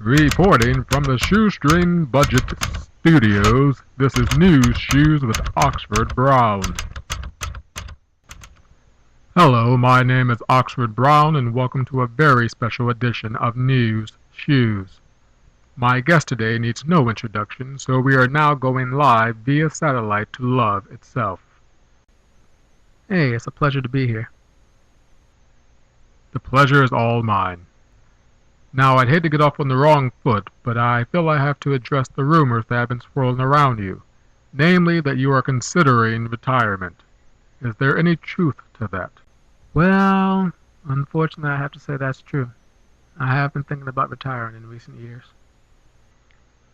Reporting from the Shoestring Budget Studios, this is News Shoes with Oxford Brown. Hello, my name is Oxford Brown and welcome to a very special edition of News Shoes. My guest today needs no introduction, so we are now going live via satellite to love itself. Hey, it's a pleasure to be here. The pleasure is all mine. Now, I'd hate to get off on the wrong foot, but I feel I have to address the rumors that have been swirling around you, namely that you are considering retirement. Is there any truth to that? Well, unfortunately, I have to say that's true. I have been thinking about retiring in recent years.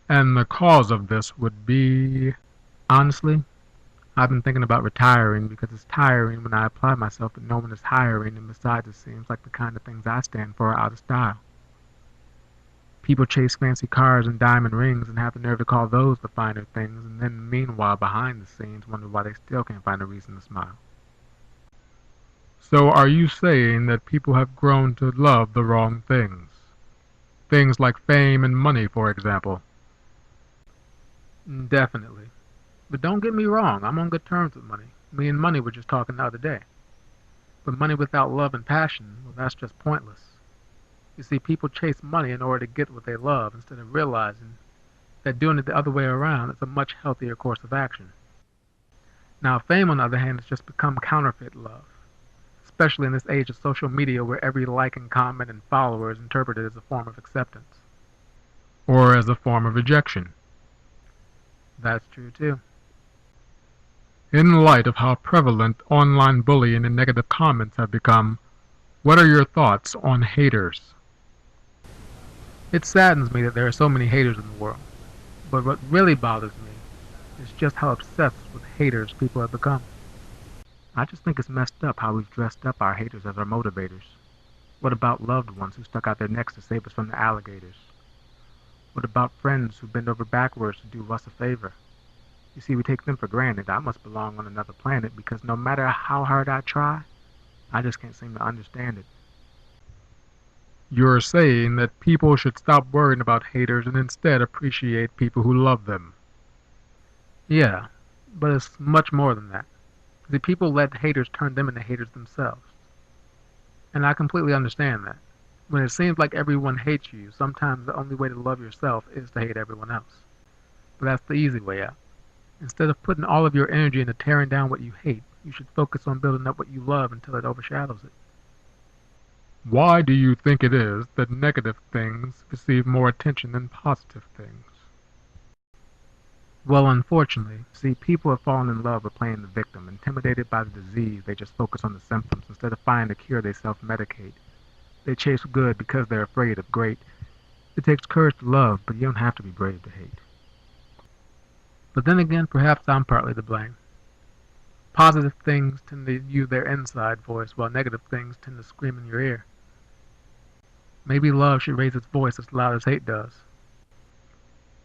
And the cause of this would be... Honestly, I've been thinking about retiring because it's tiring when I apply myself but no one is hiring, and besides it seems like the kind of things I stand for are out of style. People chase fancy cars and diamond rings and have the nerve to call those the finer things, and then meanwhile behind the scenes wonder why they still can't find a reason to smile. So are you saying that people have grown to love the wrong things? Things like fame and money, for example. Definitely. But don't get me wrong, I'm on good terms with money. Me and money were just talking the other day. But money without love and passion, well, that's just pointless. You see, people chase money in order to get what they love instead of realizing that doing it the other way around is a much healthier course of action. Now, fame, on the other hand, has just become counterfeit love, especially in this age of social media where every like and comment and follower is interpreted as a form of acceptance. Or as a form of rejection. That's true, too. In light of how prevalent online bullying and negative comments have become, what are your thoughts on haters? It saddens me that there are so many haters in the world, but what really bothers me is just how obsessed with haters people have become. I just think it's messed up how we've dressed up our haters as our motivators. What about loved ones who stuck out their necks to save us from the alligators? What about friends who bend over backwards to do us a favor? You see, we take them for granted. I must belong on another planet because no matter how hard I try, I just can't seem to understand it. You're saying that people should stop worrying about haters and instead appreciate people who love them. Yeah, but it's much more than that. The people let haters turn them into haters themselves. And I completely understand that. When it seems like everyone hates you, sometimes the only way to love yourself is to hate everyone else. But that's the easy way out. Instead of putting all of your energy into tearing down what you hate, you should focus on building up what you love until it overshadows it. Why do you think it is that negative things receive more attention than positive things? Well, unfortunately, see, people have fallen in love with playing the victim. Intimidated by the disease, they just focus on the symptoms. Instead of finding a cure, they self-medicate. They chase good because they're afraid of great. It takes courage to love, but you don't have to be brave to hate. But then again, perhaps I'm partly to blame. Positive things tend to use their inside voice, while negative things tend to scream in your ear. Maybe love should raise its voice as loud as hate does.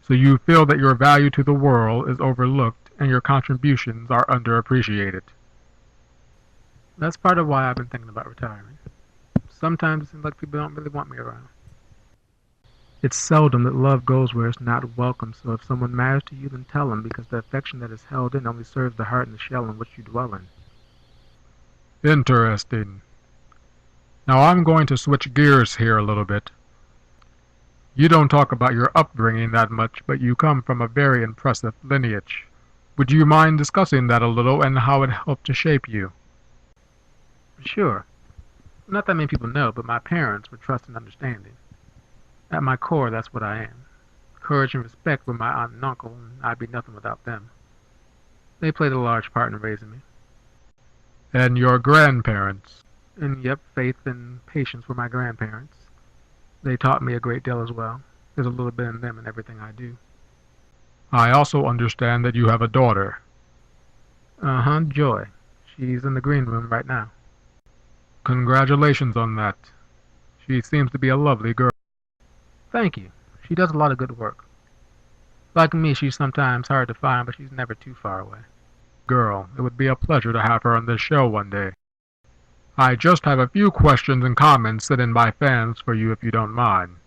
So you feel that your value to the world is overlooked and your contributions are underappreciated. That's part of why I've been thinking about retiring. Sometimes it seems like people don't really want me around. It's seldom that love goes where it's not welcome, so if someone matters to you, then tell them, because the affection that is held in only serves the heart and the shell in which you dwell in. Interesting. Now I'm going to switch gears here a little bit. You don't talk about your upbringing that much, but you come from a very impressive lineage. Would you mind discussing that a little and how it helped to shape you? Sure. Not that many people know, but my parents were trust and understanding. At my core, that's what I am. Courage and respect were my aunt and uncle, and I'd be nothing without them. They played a large part in raising me. And your grandparents? And yep, faith and patience were my grandparents. They taught me a great deal as well. There's a little bit in them in everything I do. I also understand that you have a daughter. Joy. She's in the green room right now. Congratulations on that. She seems to be a lovely girl. Thank you. She does a lot of good work. Like me, she's sometimes hard to find, but she's never too far away. Girl, it would be a pleasure to have her on this show one day. I just have a few questions and comments sent in by fans for you if you don't mind.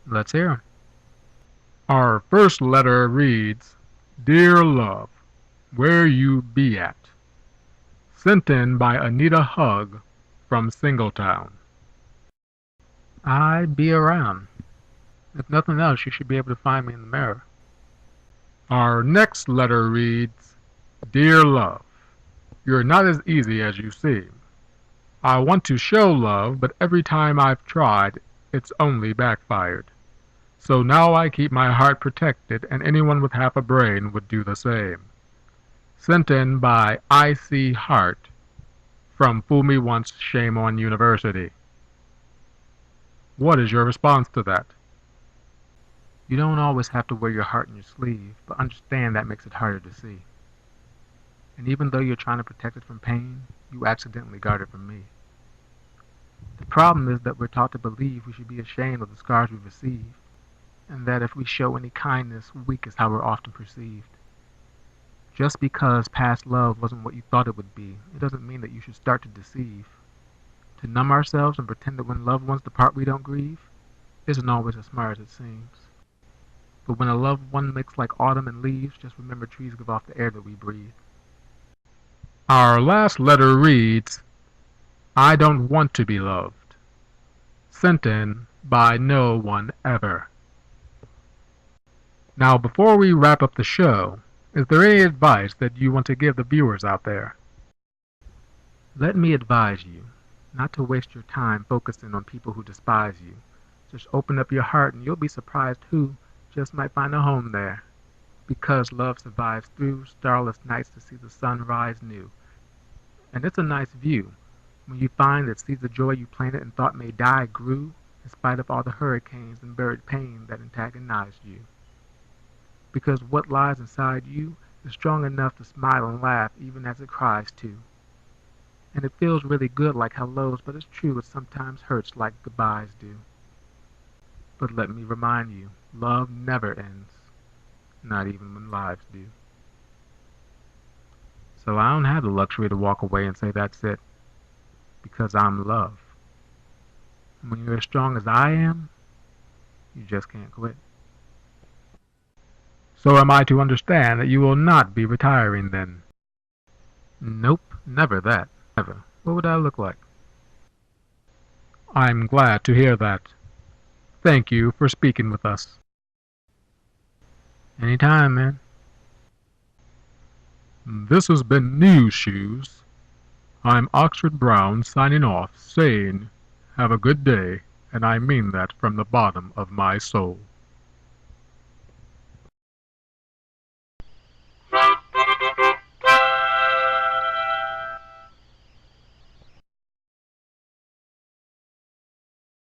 Let's hear 'em. Our first letter reads, Dear Love, where you be at? Sent in by Anita Hug from Singletown. I be around. If nothing else, you should be able to find me in the mirror. Our next letter reads, Dear Love, you're not as easy as you seem. I want to show love, but every time I've tried, it's only backfired. So now I keep my heart protected, and anyone with half a brain would do the same. Sent in by I.C. Hart from Fool Me Once, Shame on University. What is your response to that? You don't always have to wear your heart in your sleeve, but understand that makes it harder to see. And even though you're trying to protect it from pain, you accidentally guard it from me. The problem is that we're taught to believe we should be ashamed of the scars we receive, and that if we show any kindness, weak is how we're often perceived. Just because past love wasn't what you thought it would be, it doesn't mean that you should start to deceive. To numb ourselves and pretend that when loved ones depart we don't grieve isn't always as smart as it seems. But when a loved one mixed like autumn and leaves, just remember trees give off the air that we breathe. Our last letter reads, I don't want to be loved. Sent in by no one ever. Now, before we wrap up the show, is there any advice that you want to give the viewers out there? Let me advise you not to waste your time focusing on people who despise you. Just open up your heart and you'll be surprised who just might find a home there. Because love survives through starless nights to see the sun rise new. And it's a nice view when you find that seeds of joy you planted and thought may die grew in spite of all the hurricanes and buried pain that antagonized you. Because what lies inside you is strong enough to smile and laugh even as it cries too. And it feels really good like hellos, but it's true it sometimes hurts like goodbyes do. But let me remind you, love never ends, not even when lives do. So I don't have the luxury to walk away and say that's it, because I'm love. And when you're as strong as I am, you just can't quit. So am I to understand that you will not be retiring then? Nope, never that, never. What would I look like? I'm glad to hear that. Thank you for speaking with us. Anytime, man. This has been News Shoes. I'm Oxford Brown signing off saying, have a good day, and I mean that from the bottom of my soul.